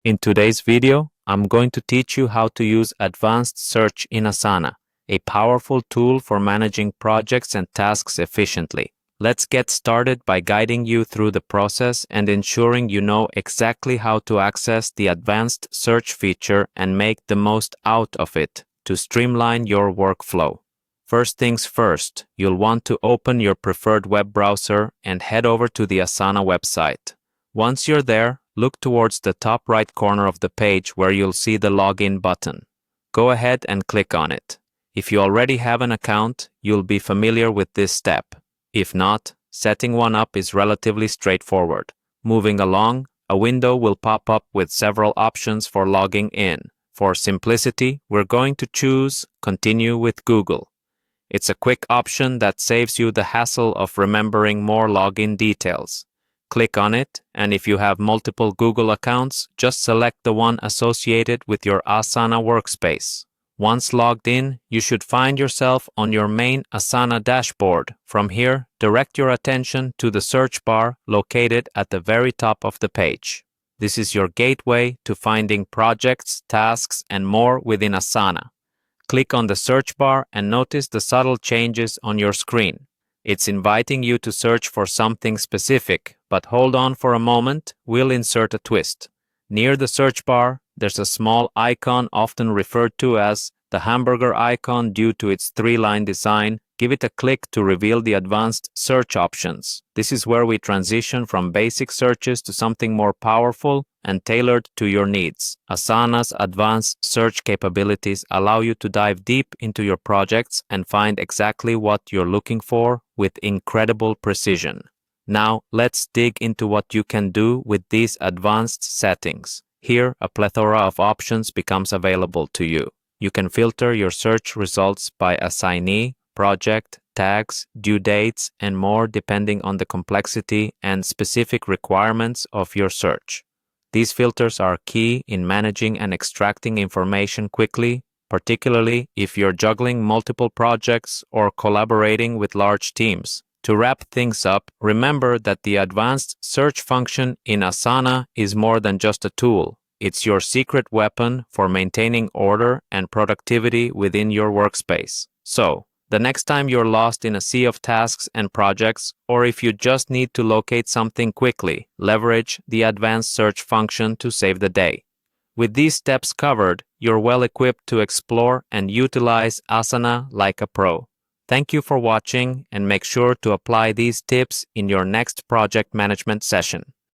In today's video, I'm going to teach you how to use advanced search in Asana, a powerful tool for managing projects and tasks efficiently. Let's get started by guiding you through the process and ensuring you know exactly how to access the advanced search feature and make the most out of it to streamline your workflow. First things first, you'll want to open your preferred web browser and head over to the Asana website. Once you're there, look towards the top right corner of the page where you'll see the Login button. Go ahead and click on it. If you already have an account, you'll be familiar with this step. If not, setting one up is relatively straightforward. Moving along, a window will pop up with several options for logging in. For simplicity, we're going to choose Continue with Google. It's a quick option that saves you the hassle of remembering more login details. Click on it, and if you have multiple Google accounts, just select the one associated with your Asana workspace. Once logged in, you should find yourself on your main Asana dashboard. From here, direct your attention to the search bar located at the very top of the page. This is your gateway to finding projects, tasks, and more within Asana. Click on the search bar and notice the subtle changes on your screen. It's inviting you to search for something specific, but hold on for a moment, we'll insert a twist. Near the search bar, there's a small icon often referred to as the hamburger icon due to its three-line design. Give it a click to reveal the advanced search options. This is where we transition from basic searches to something more powerful and tailored to your needs. Asana's advanced search capabilities allow you to dive deep into your projects and find exactly what you're looking for with incredible precision. Now, let's dig into what you can do with these advanced settings. Here, a plethora of options becomes available to you. You can filter your search results by assignee, project, tags, due dates, and more depending on the complexity and specific requirements of your search. These filters are key in managing and extracting information quickly, particularly if you're juggling multiple projects or collaborating with large teams. To wrap things up, remember that the advanced search function in Asana is more than just a tool. It's your secret weapon for maintaining order and productivity within your workspace. So, the next time you're lost in a sea of tasks and projects, or if you just need to locate something quickly, leverage the advanced search function to save the day. With these steps covered, you're well equipped to explore and utilize Asana like a pro. Thank you for watching, and make sure to apply these tips in your next project management session.